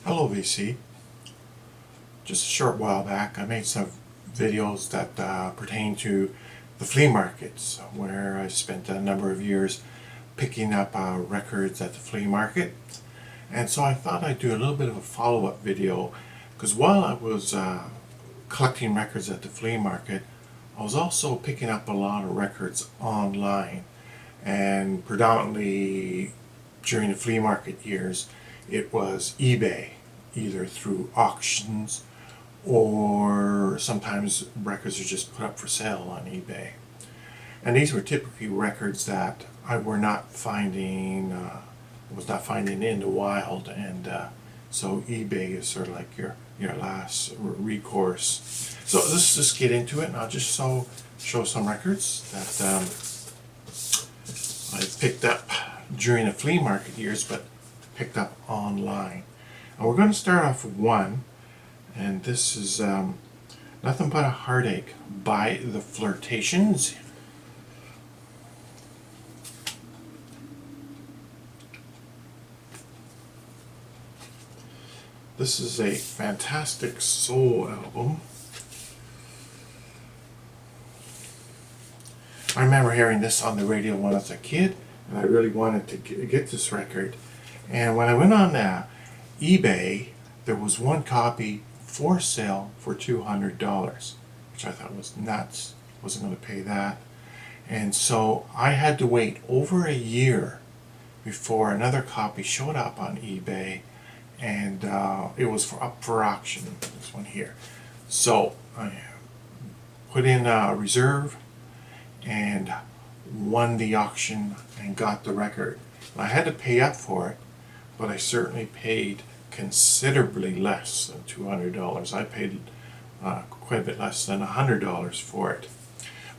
Hello VC. Just a short while back I made some videos that pertain to the flea markets, where I spent a number of years picking up records at the flea market. And so I thought I'd do a little bit of a follow-up video, because while I was collecting records at the flea market, I was also picking up a lot of records online. And predominantly during the flea market years, it was eBay, either through auctions or sometimes records are just put up for sale on eBay. And these were typically records that I was not finding in the wild, and so eBay is sort of like your last recourse. So let's just get into it, and I'll just show some records that I picked up during the flea market years, but picked up online. And we're going to start off with one, and this is Nothing But a Heartache by the Flirtations. This is a fantastic soul album. I remember hearing this on the radio when I was a kid, and I really wanted to get this record. And when I went on eBay, there was one copy for sale for $200, which I thought was nuts. Wasn't going to pay that. And so I had to wait over a year before another copy showed up on eBay, and it was up for auction, this one here. So I put in a reserve and won the auction and got the record. I had to pay up for it, but I certainly paid considerably less than $200. I paid quite a bit less than $100 for it.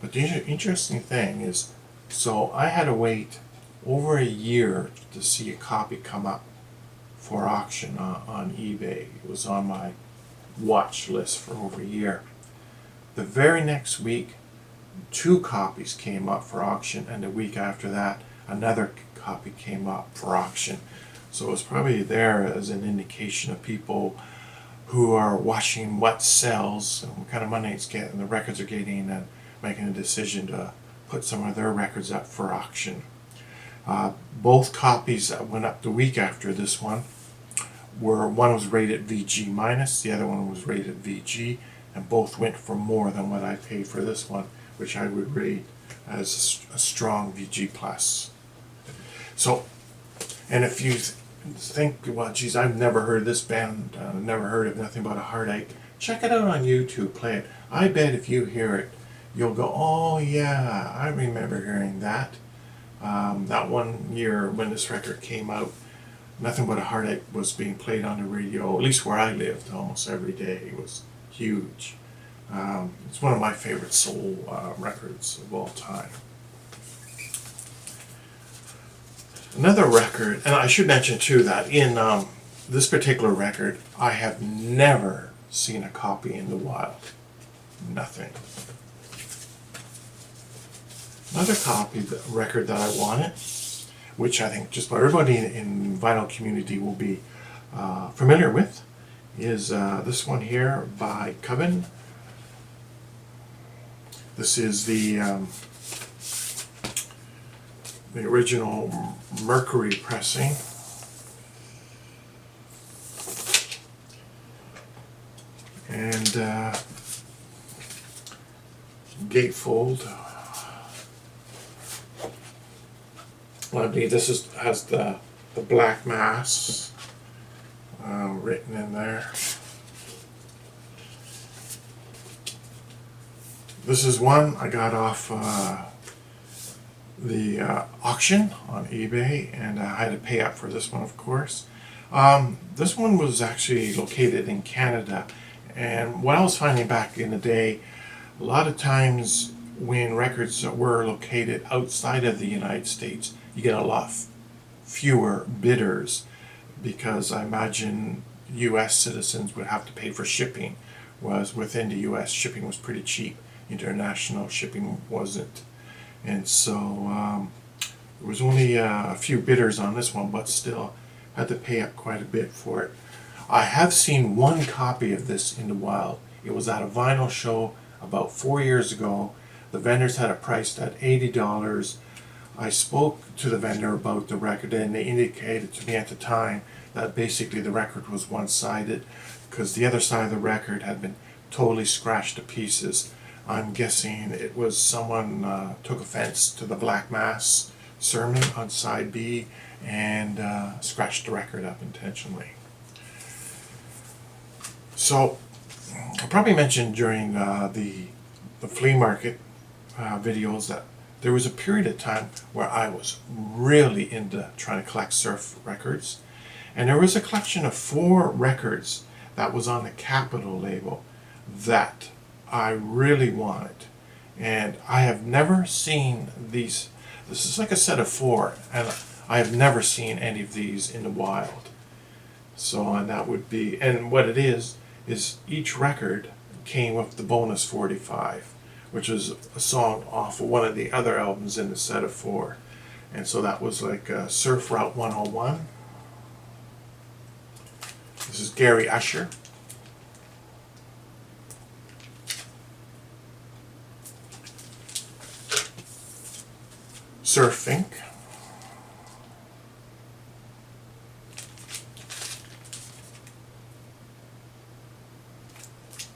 But the interesting thing is, so I had to wait over a year to see a copy come up for auction on eBay. It was on my watch list for over a year. The very next week, 2 copies came up for auction, and the week after that, another copy came up for auction. So it was probably there as an indication of people who are watching what sells and what kind of money it's getting, the records are getting, and making a decision to put some of their records up for auction. Both copies that went up the week after this one one was rated VG minus, the other one was rated VG, and both went for more than what I paid for this one, which I would rate as a strong VG plus. So, and if you think, well, geez, I've never heard of this band, never heard of Nothing But a Heartache, check it out on YouTube, play it. I bet if you hear it, you'll go, oh yeah, I remember hearing that. That one year when this record came out, Nothing But a Heartache was being played on the radio, at least where I lived, almost every day. It was huge. It's one of my favorite soul records of all time. Another record, and I should mention too that in this particular record, I have never seen a copy in the wild. Nothing. Another record that I wanted, which I think just about everybody in vinyl community will be familiar with, is this one here by Coven. This is the original Mercury pressing. And gatefold. I believe this has the black mass written in there. This is one I got off the auction on eBay, and I had to pay up for this one, of course. This one was actually located in Canada, and what I was finding back in the day, a lot of times when records were located outside of the United States, you get a lot fewer bidders, because I imagine U.S. citizens would have to pay for shipping, whereas within the U.S. shipping was pretty cheap. International shipping wasn't. And so there was only a few bidders on this one, but still had to pay up quite a bit for it. I have seen one copy of this in the wild. It was at a vinyl show about 4 years ago. The vendors had it priced at $80. I spoke to the vendor about the record, and they indicated to me at the time that basically the record was one-sided because the other side of the record had been totally scratched to pieces. I'm guessing it was someone took offense to the Black Mass sermon on side B and scratched the record up intentionally. So I probably mentioned during the flea market videos that there was a period of time where I was really into trying to collect surf records, and there was a collection of 4 records that was on the Capitol label that I really wanted, and I have never seen these. This is like a set of 4, and I have never seen any of these in the wild. So, and that would be, and what it is each record came with the bonus 45, which is a song off of one of the other albums in the set of 4. And so that was like Surf Route 101. This is Gary Usher. Surfing.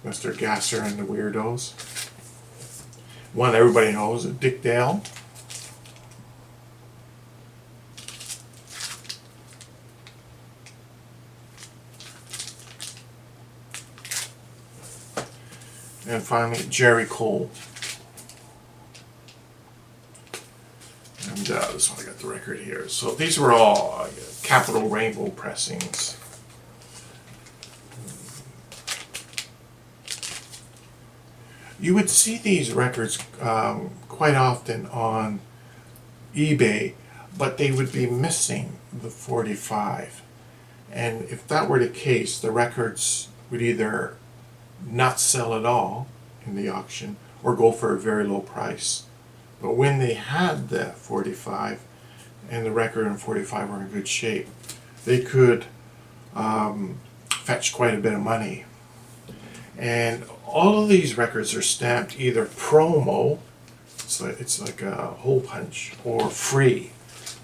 Mr. Gasser and the Weirdos. One everybody knows, Dick Dale. And finally, Jerry Cole. And this one, I got the record here. So these were all Capitol Rainbow pressings. You would see these records quite often on eBay, but they would be missing the 45. And if that were the case, the records would either not sell at all in the auction or go for a very low price. But when they had the 45 and the record and 45 were in good shape, they could fetch quite a bit of money. And all of these records are stamped either promo, so it's like a hole punch, or free.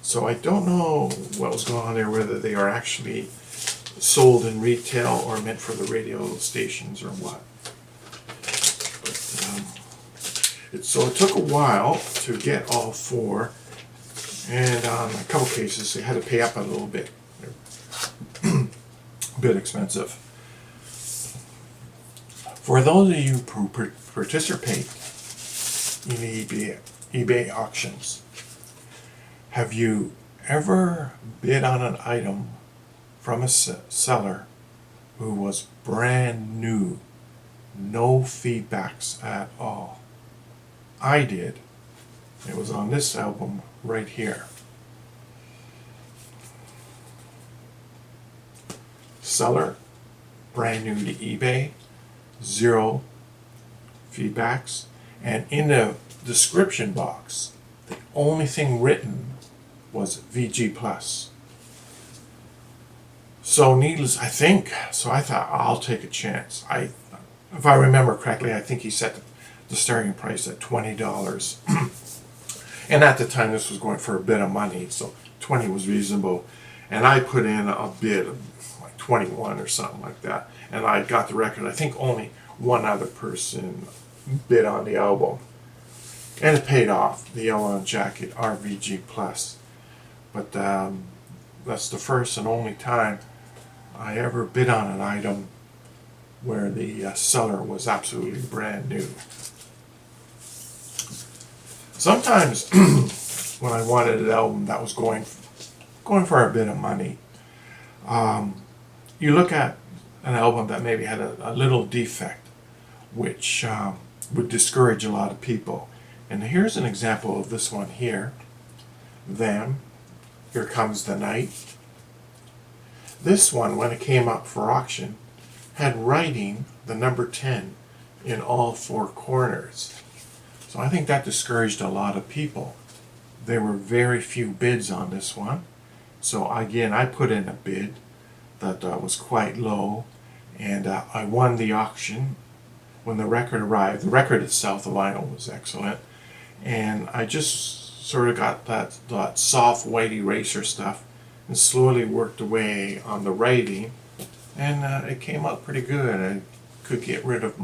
So I don't know what was going on there, whether they are actually sold in retail or meant for the radio stations or what. But, so it took a while to get all 4, and on a couple cases they had to pay up a little bit. They're a bit expensive. For those of you who participate in the eBay auctions, have you ever bid on an item from a seller who was brand new, no feedbacks at all? I did. It was on this album right here. Seller, brand new to eBay, 0 feedbacks, and in the description box the only thing written was VG plus. So needless, I thought I'll take a chance. If I remember correctly, I think he set the starting price at $20. And at the time this was going for a bit of money, so 20 was reasonable. And I put in a bid of like 21 or something like that. And I got the record. I think only one other person bid on the album. And it paid off, the Yellow Jacket RVG Plus. But that's the first and only time I ever bid on an item where the seller was absolutely brand new. Sometimes when I wanted an album that was going for a bit of money, you look at an album that maybe had a little defect, which would discourage a lot of people. And here's an example of this one here. Them, Here Comes the Night. This one, when it came up for auction, had writing the number 10 in all 4 corners. So I think that discouraged a lot of people. There were very few bids on this one. So again, I put in a bid that was quite low, and I won the auction. When the record arrived, the record itself, the vinyl, was excellent, and I just sort of got that soft white eraser stuff and slowly worked away on the writing, and it came out pretty good. I could get rid of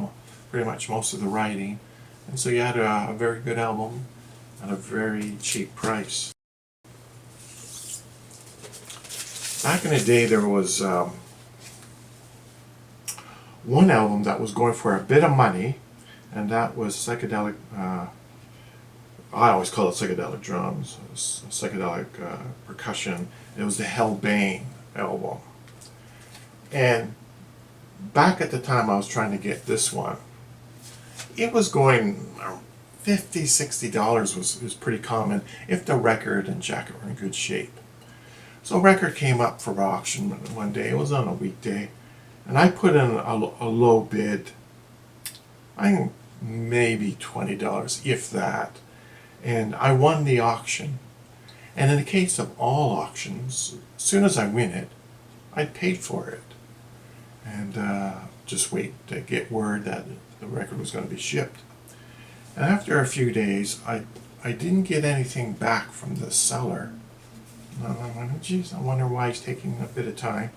pretty much most of the writing, and so you had a very good album at a very cheap price. Back in the day, there was one album that was going for a bit of money, and that was Psychedelic. I always call it Psychedelic Drums, Psychedelic Percussion. It was the Hellbane album. And back at the time I was trying to get this one, it was going $50, $60 was pretty common if the record and jacket were in good shape. So a record came up for auction one day. It was on a weekday, and I put in a low bid. I think maybe $20, if that. And I won the auction. And in the case of all auctions, as soon as I win it, I paid for it. And just wait to get word that the record was going to be shipped. And after a few days, I didn't get anything back from the seller. And I went, geez, I wonder why he's taking a bit of time.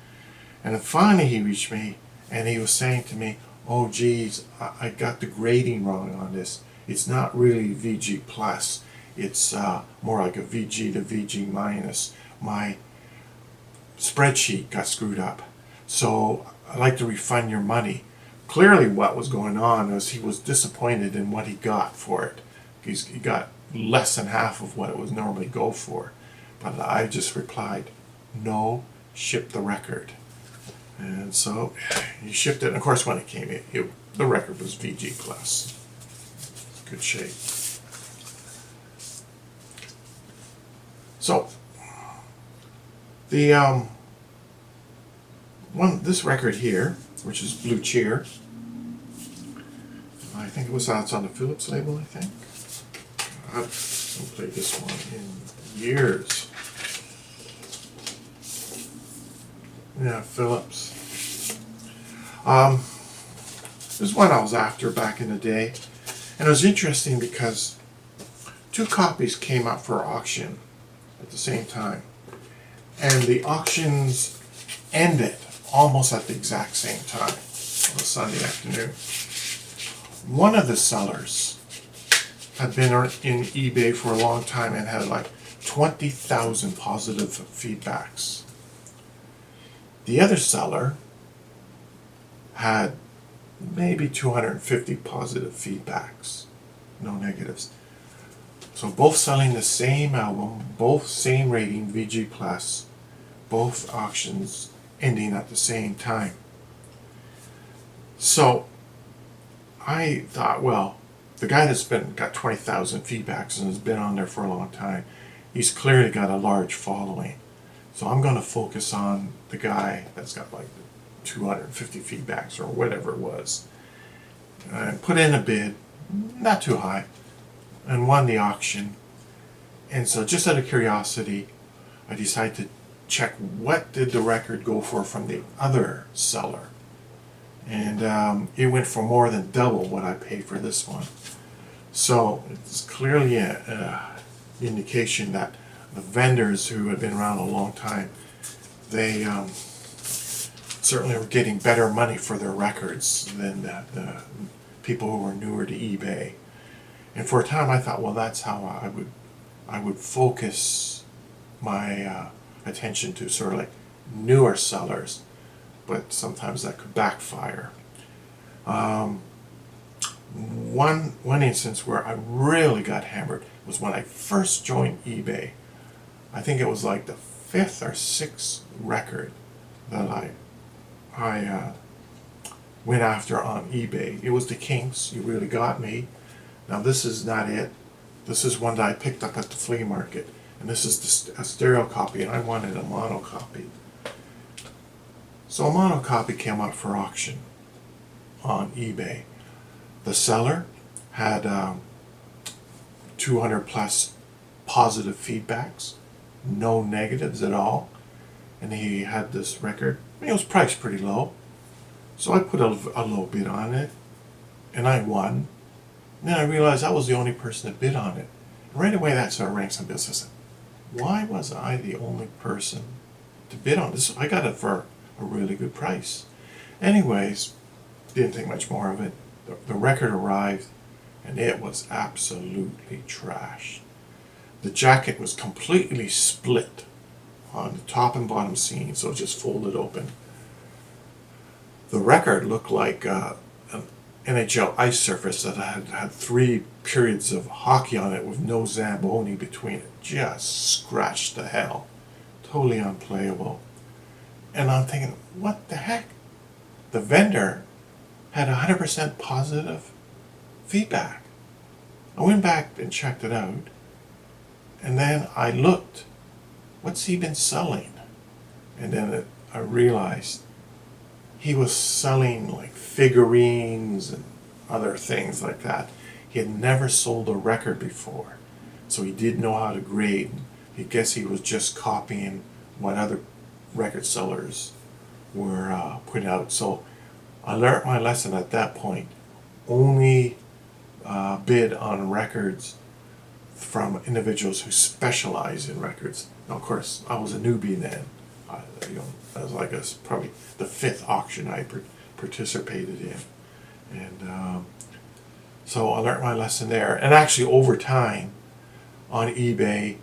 And then finally he reached me, and he was saying to me, oh geez, I got the grading wrong on this. It's not really VG plus. It's more like a VG to VG minus. My spreadsheet got screwed up. So I'd like to refund your money. Clearly what was going on was he was disappointed in what he got for it. He got less than half of what it would normally go for. But I just replied, no, ship the record. And so he shipped it. And of course when it came, the record was VG plus. Good shape. So the this record here, which is Blue Cheer, I think it was it's on the Philips label. I think I haven't played this one in years. Yeah, Philips. This is one I was after back in the day, and it was interesting because two copies came up for auction at the same time, and the auctions ended almost at the exact same time on a Sunday afternoon. One of the sellers had been in eBay for a long time and had like 20,000 positive feedbacks. The other seller had maybe 250 positive feedbacks, no negatives. So both selling the same album, both same rating, VG+, both auctions ending at the same time. So I thought, well, the guy that's got 20,000 feedbacks and has been on there for a long time, he's clearly got a large following. So I'm going to focus on the guy that's got like 250 feedbacks or whatever it was. And put in a bid, not too high, and won the auction. And so just out of curiosity, I decided to check what did the record go for from the other seller. And it went for more than double what I paid for this one. So it's clearly an indication that the vendors who have been around a long time, they certainly were getting better money for their records than the people who were newer to eBay. And for a time I thought, well, that's how I would focus my attention to sort of like newer sellers, but sometimes that could backfire. One instance where I really got hammered was when I first joined eBay. I think it was like the 5th or 6th record that I went after on eBay. It was the Kinks, You Really Got Me. Now this is not it. This is one that I picked up at the flea market. And this is a stereo copy, and I wanted a mono copy. So a mono copy came up for auction on eBay. The seller had 200 plus positive feedbacks, no negatives at all. And he had this record I mean, it was priced pretty low. So I put a low bid on it, and I won. And then I realized I was the only person that bid on it. And right away that sort of rang some bells. I said, why was I the only person to bid on this? I got it for a really good price. Anyways, didn't think much more of it. The record arrived, and it was absolutely trashed. The jacket was completely split on the top and bottom seam, so it just folded open. The record looked like an NHL ice surface that had 3 periods of hockey on it with no Zamboni between it. Just scratched to hell. Totally unplayable. And I'm thinking, what the heck? The vendor had 100% positive feedback. I went back and checked it out, and then I looked, what's he been selling? And then I realized he was selling like figurines and other things like that. He had never sold a record before, so he didn't know how to grade. I guess he was just copying what other record sellers were putting out. So I learned my lesson at that point. Only bid on records from individuals who specialize in records. Now, of course, I was a newbie then. I was like probably the 5th auction I participated in, and so I learned my lesson there. And actually, over time, on eBay,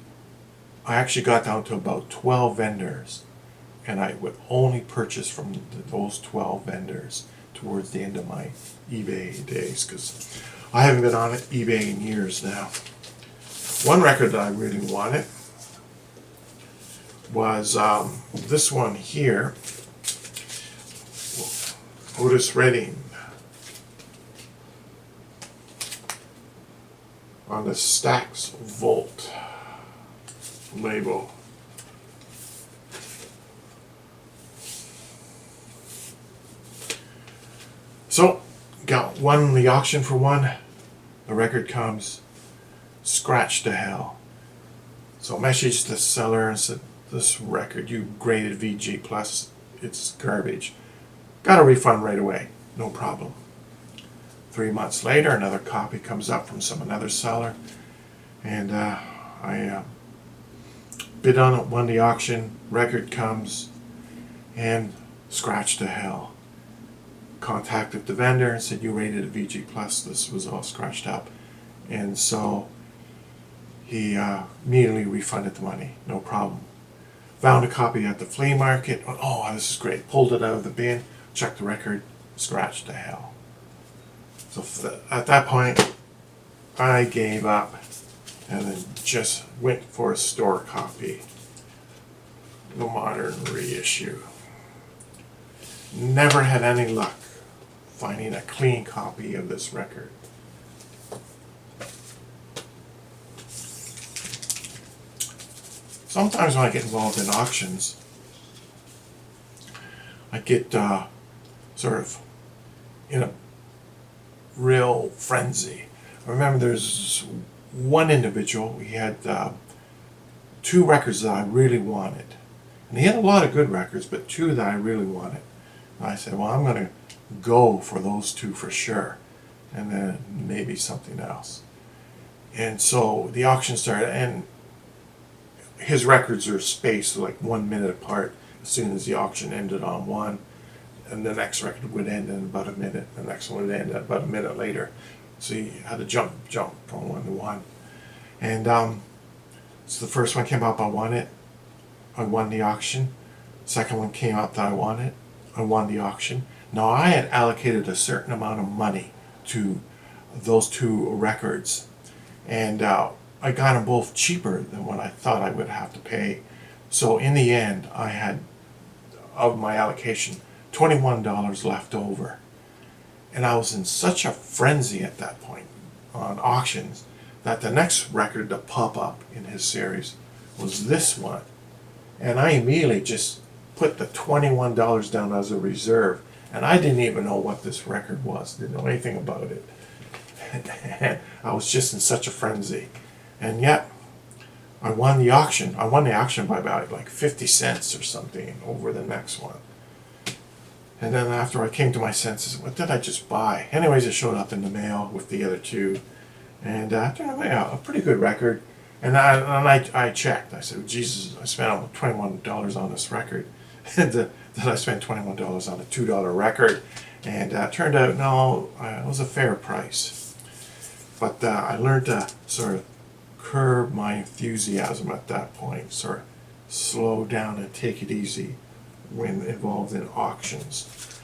I actually got down to about 12 vendors, and I would only purchase from those 12 vendors towards the end of my eBay days, because I haven't been on eBay in years now. One record that I really wanted was this one here, Buddhist Reading, on the Stax Volt label. So, won the auction for one. The record comes, scratched to hell. So I messaged the seller and said, this record you graded VG plus, it's garbage. Got a refund right away, no problem. 3 months later, another copy comes up from another seller, and I bid on it, won the auction, record comes, and scratched to hell. Contacted the vendor and said, you rated it VG plus, this was all scratched up. And so he immediately refunded the money, no problem. Found a copy at the flea market. Oh, this is great. Pulled it out of the bin, checked the record, scratched to hell. So at that point, I gave up and then just went for a store copy, the modern reissue. Never had any luck finding a clean copy of this record. Sometimes when I get involved in auctions, I get sort of in a real frenzy. I remember there's one individual, he had 2 records that I really wanted. And he had a lot of good records, but 2 that I really wanted. And I said, well, I'm going to go for those 2 for sure, and then maybe something else. And so the auction started, and his records are spaced like 1 minute apart. As soon as the auction ended on one, and the next record would end in about a minute, the next one would end about a minute later. So he had to jump from one to one. And so the first one came up, I won it. I won the auction. Second one came up that I wanted. I won the auction. Now I had allocated a certain amount of money to those 2 records, and I got them both cheaper than what I thought I would have to pay. So in the end, I had, of my allocation, $21 left over. And I was in such a frenzy at that point on auctions that the next record to pop up in his series was this one. And I immediately just put the $21 down as a reserve. And I didn't even know what this record was, didn't know anything about it. And I was just in such a frenzy. And yet, I won the auction. I won the auction by about like 50 cents or something over the next one. And then after I came to my senses, what did I just buy? Anyways, it showed up in the mail with the other two. And turned out a pretty good record. And I checked. I said, Jesus, I spent almost $21 on this record. And then I spent $21 on a $2 record. And turned out, no, it was a fair price. But I learned to sort of curb my enthusiasm at that point, sort of slow down and take it easy when involved in auctions.